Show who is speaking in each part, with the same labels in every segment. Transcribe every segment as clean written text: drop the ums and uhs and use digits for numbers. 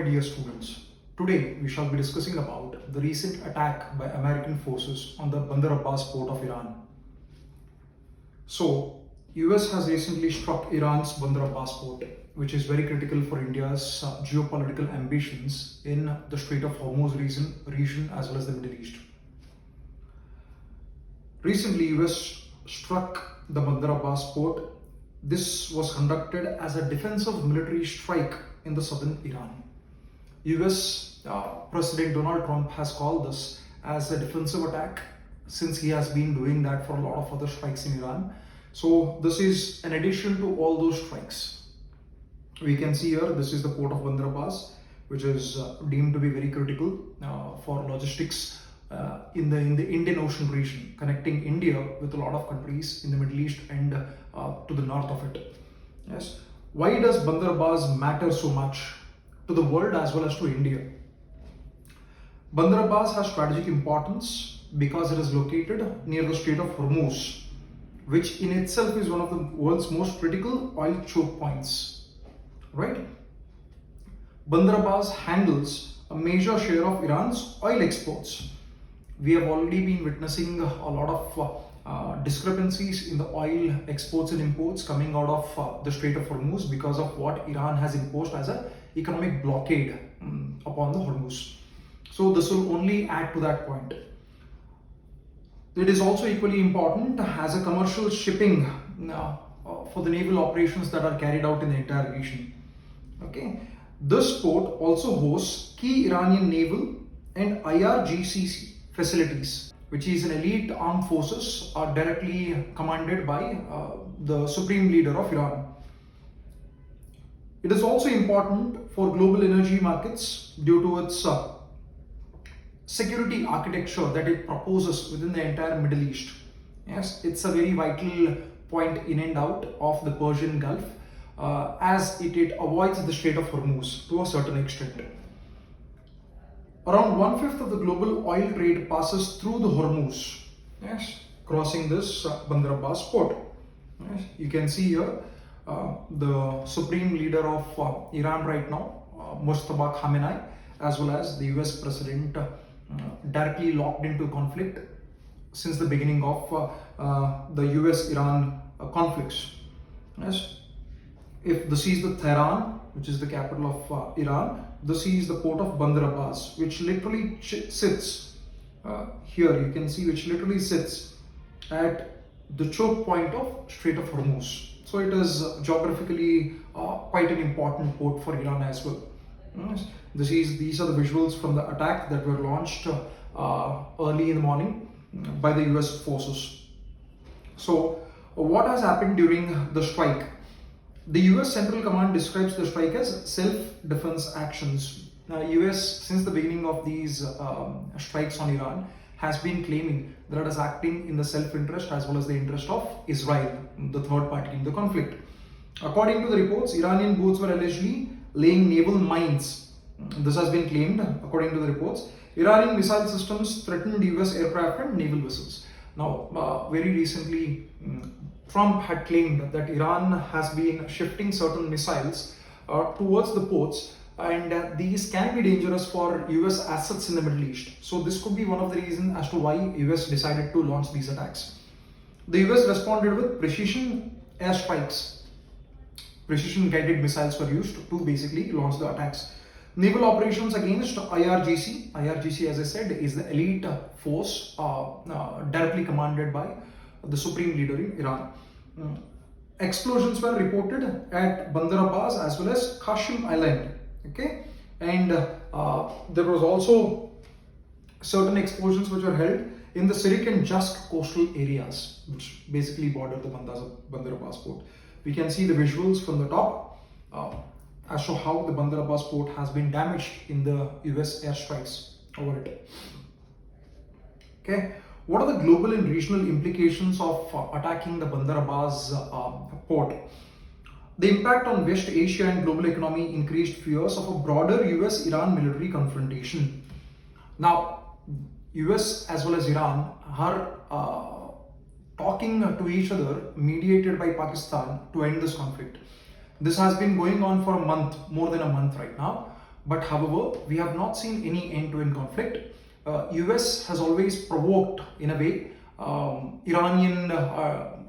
Speaker 1: dear students. Today we shall be discussing about the recent attack by American forces on the Bandar Abbas Port of Iran. So, US has recently struck Iran's Bandar Abbas Port, which is very critical for India's geopolitical ambitions in the Strait of Hormuz region as well as the Middle East. Recently, US struck the Bandar Abbas Port. This was conducted as a defensive military strike in the southern Iran. US President Donald Trump has called this as a defensive attack since he has been doing that for a lot of other strikes in Iran. So this is an addition to all those strikes. We can see here, this is the port of Bandar Abbas, which is deemed to be very critical for logistics in the Indian Ocean region, connecting India with a lot of countries in the Middle East and to the north of it. Yes. Why does Bandar Abbas matter so much to the world as well as to India? Bandar Abbas has strategic importance because it is located near the Strait of Hormuz, which in itself is one of the world's most critical oil choke points. Right? Bandar Abbas handles a major share of Iran's oil exports. We have already been witnessing a lot of discrepancies in the oil exports and imports coming out of the Strait of Hormuz because of what Iran has imposed as an economic blockade upon the Hormuz. So this will only add to that point. It is also equally important as a commercial shipping for the naval operations that are carried out in the entire region. Okay. This port also hosts key Iranian naval and IRGC facilities, which is an elite armed forces directly commanded by the supreme leader of Iran. It is also important for global energy markets due to its security architecture that it proposes within the entire Middle East. Yes, it's a very vital point in and out of the Persian Gulf as it avoids the Strait of Hormuz to a certain extent. Around 1/5 of the global oil trade passes through the Hormuz, yes, crossing this Bandar Abbas port. Yes, you can see here the supreme leader of Iran right now, Mustafa Khamenei, as well as the US President directly locked into conflict since the beginning of the US-Iran conflicts. Yes, if this is the Tehran, which is the capital of Iran, this is the port of Bandar Abbas, which literally sits here. You can see which literally sits at the choke point of Strait of Hormuz. So it is geographically quite an important port for Iran as well. Yes. These are the visuals from the attack that were launched early in the morning by the US forces. So what has happened during the strike? The US Central Command describes the strike as self-defense actions. US, since the beginning of these strikes on Iran, has been claiming that it is acting in the self-interest as well as the interest of Israel, the third party in the conflict. According to the reports, Iranian boats were allegedly laying naval mines. This has been claimed according to the reports. Iranian missile systems threatened US aircraft and naval vessels. Now, very recently, Trump had claimed that Iran has been shifting certain missiles towards the ports, and these can be dangerous for US assets in the Middle East. So this could be one of the reasons as to why US decided to launch these attacks. The US responded with precision airstrikes. Precision guided missiles were used to basically launch the attacks. Naval operations against IRGC. IRGC, as I said, is the elite force directly commanded by the supreme leader in Iran. Explosions were reported at Bandar Abbas as well as Qassim Island. Okay, and there was also certain explosions which were held in the Sirik and Jusk coastal areas, which basically border the Bandar Abbas port. We can see the visuals from the top as to how the Bandar Abbas port has been damaged in the US airstrikes over it. Okay, what are the global and regional implications of attacking the Bandar Abbas port? The impact on West Asia and global economy increased fears of a broader US-Iran military confrontation. Now, US as well as Iran are talking to each other, mediated by Pakistan, to end this conflict. This has been going on for a month, more than a month right now. But however, we have not seen any end-to-end conflict. US has always provoked, in a way, Iranian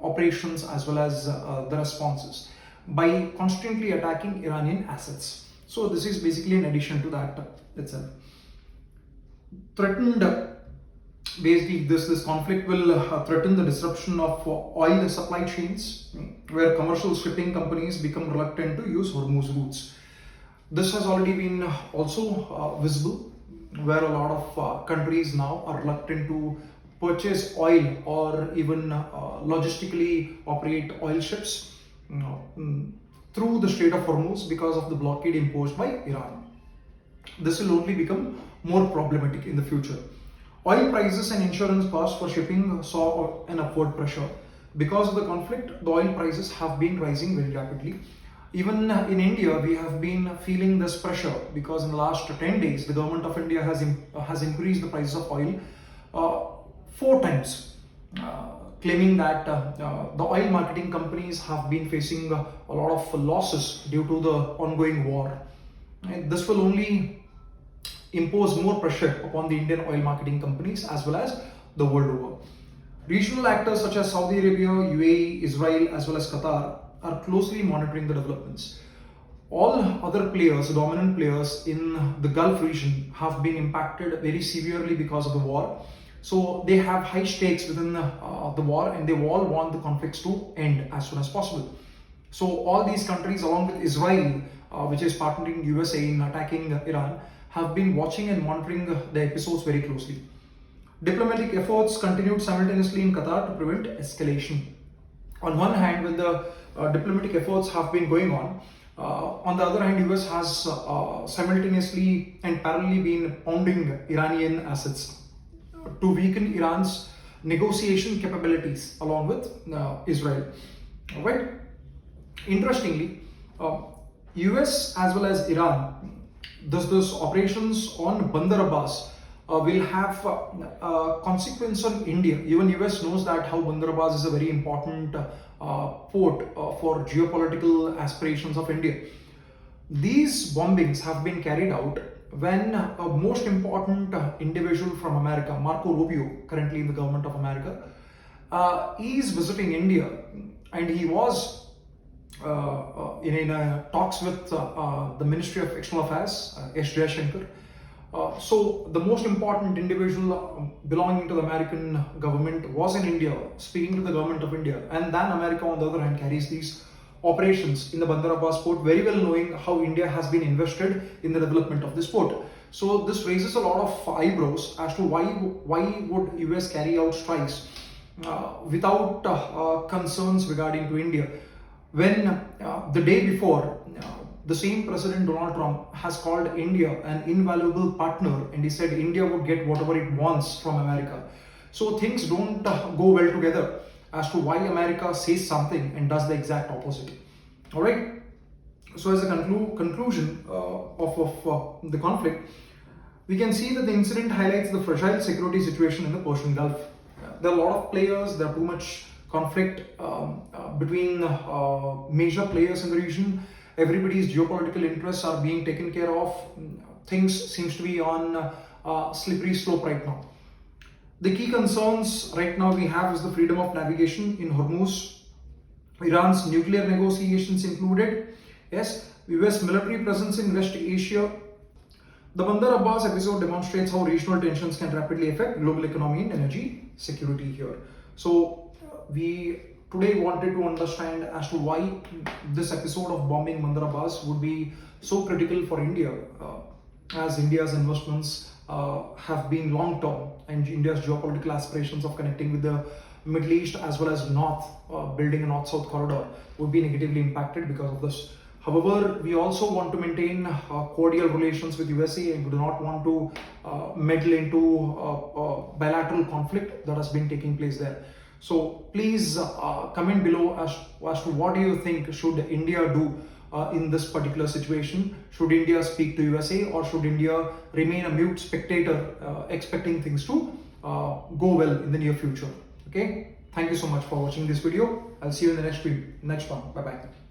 Speaker 1: operations as well as the responses by constantly attacking Iranian assets. So this is basically in addition to that itself. Threatened, basically this conflict will threaten the disruption of oil supply chains, where commercial shipping companies become reluctant to use Hormuz routes. This has already been also visible, where a lot of countries now are reluctant to purchase oil or even logistically operate oil ships through the Strait of Hormuz because of the blockade imposed by Iran. This will only become more problematic in the future. Oil prices and insurance costs for shipping saw an upward pressure. Because of the conflict, the oil prices have been rising very rapidly. Even in India, we have been feeling this pressure because in the last 10 days, the government of India has increased the price of oil 4 times, claiming that the oil marketing companies have been facing a lot of losses due to the ongoing war. And this will only impose more pressure upon the Indian oil marketing companies as well as the world over. Regional actors such as Saudi Arabia, UAE, Israel as well as Qatar are closely monitoring the developments. All other players, dominant players in the Gulf region, have been impacted very severely because of the war. So they have high stakes within the war, and they all want the conflicts to end as soon as possible. So all these countries, along with Israel, which is partnering USA in attacking Iran, have been watching and monitoring the episodes very closely. Diplomatic efforts continued simultaneously in Qatar to prevent escalation. On one hand, when the diplomatic efforts have been going on the other hand, US has simultaneously and parallelly been pounding Iranian assets to weaken Iran's negotiation capabilities along with Israel. Right? Interestingly, US as well as Iran, those operations on Bandar Abbas will have consequence on India. Even US knows that how Bandar Abbas is a very important port for geopolitical aspirations of India. These bombings have been carried out when a most important individual from America, Marco Rubio, currently in the government of America, is visiting India, and he was in talks with the Ministry of External Affairs, S. Jaishankar. So the most important individual belonging to the American government was in India, speaking to the government of India, and then America on the other hand carries these operations in the Bandar Abbas port, very well knowing how India has been invested in the development of this port. So this raises a lot of eyebrows as to why would US carry out strikes without concerns regarding to India, when the day before the same President Donald Trump has called India an invaluable partner, and he said India would get whatever it wants from America. So things don't go well together as to why America says something and does the exact opposite. All right. So as a conclusion of the conflict, we can see that the incident highlights the fragile security situation in the Persian Gulf. There are a lot of players, there are too much conflict between major players in the region. Everybody's geopolitical interests are being taken care of. Things seems to be on a slippery slope right now. The key concerns right now we have is the freedom of navigation in Hormuz, Iran's nuclear negotiations included, yes, US military presence in West Asia. The Bandar Abbas episode demonstrates how regional tensions can rapidly affect global economy and energy security here. So we today wanted to understand as to why this episode of bombing Bandar Abbas would be so critical for India, as India's investments have been long term, and India's geopolitical aspirations of connecting with the Middle East as well as North, building a North-South corridor, would be negatively impacted because of this. However, we also want to maintain cordial relations with USA, and we do not want to meddle into bilateral conflict that has been taking place there. So please comment below as to what do you think should India do in this particular situation. Should India speak to USA, or should India remain a mute spectator expecting things to go well in the near future? Okay, thank you so much for watching this video. I'll see you in the next one. Bye bye.